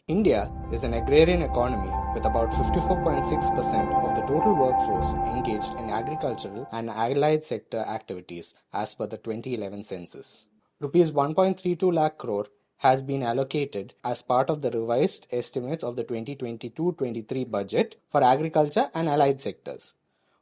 India is an agrarian economy with about 54.6% of the total workforce engaged in agricultural and allied sector activities as per the 2011 census. Rupees 1.32 lakh crore has been allocated as part of the revised estimates of the 2022-23 budget for agriculture and allied sectors.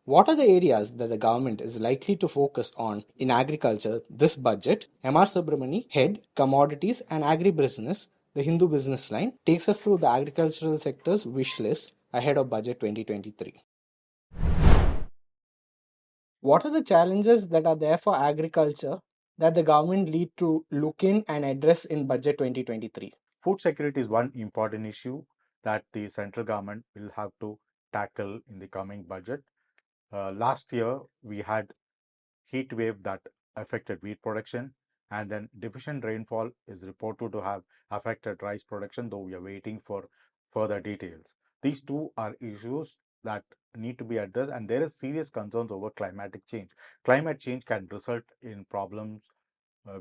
What are the areas that the government is likely to focus on in agriculture this budget? M.R. Subramani, Head, Commodities and Agri-Business, the Hindu business line, takes us through the agricultural sector's wish list ahead of Budget 2023. What are the challenges that are there for agriculture that the government need to look in and address in Budget 2023? Food security is one important issue that the central government will have to tackle in the coming budget. Last year, we had heat wave that affected wheat production, and then deficient rainfall is reported to have affected rice production, though we are waiting for further details. These two are issues that need to be addressed, and there is serious concerns over climatic change. Climate change can result in problems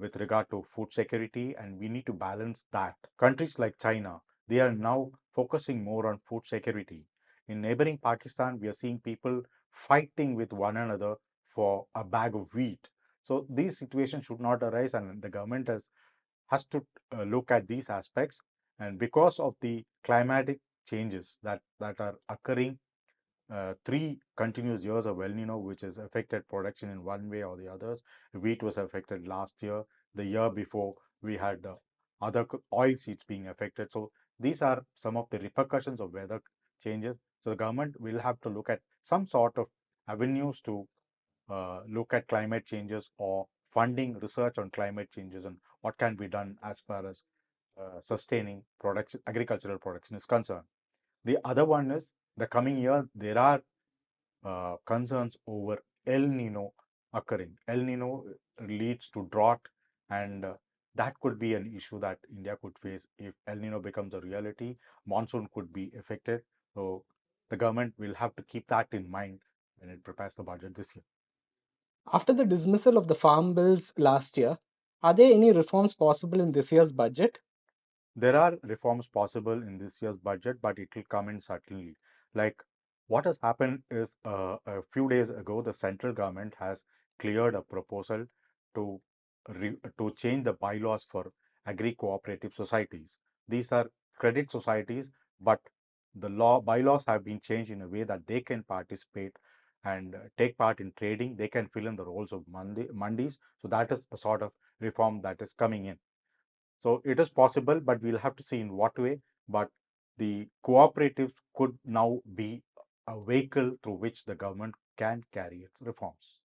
with regard to food security, and we need to balance that. Countries like China, they are now focusing more on food security. In neighboring Pakistan, we are seeing people fighting with one another for a bag of wheat. So these situations should not arise, and the government has to look at these aspects. And because of the climatic changes that are occurring, 3 continuous years of El Nino, which has affected production in one way or the others. Wheat was affected last year. The year before, we had other oil seeds being affected. So these are some of the repercussions of weather changes. So the government will have to look at some sort of avenues to look at climate changes or funding research on climate changes and what can be done as far as sustaining production, agricultural production is concerned. The other one is the coming year, there are concerns over El Nino occurring. El Nino leads to drought, and that could be an issue that India could face if El Nino becomes a reality. Monsoon could be affected. So the government will have to keep that in mind when it prepares the budget this year. After the dismissal of the farm bills last year, are there any reforms possible in this year's budget? There are reforms possible in this year's budget, but it will come in subtly. Like what has happened is a few days ago, the central government has cleared a proposal to to change the bylaws for agri-cooperative societies. These are credit societies, but the bylaws have been changed in a way that they can participate and take part in trading. They can fill in the roles of mandis. So that is a sort of reform that is coming in. So it is possible, but we'll have to see in what way. But the cooperatives could now be a vehicle through which the government can carry its reforms.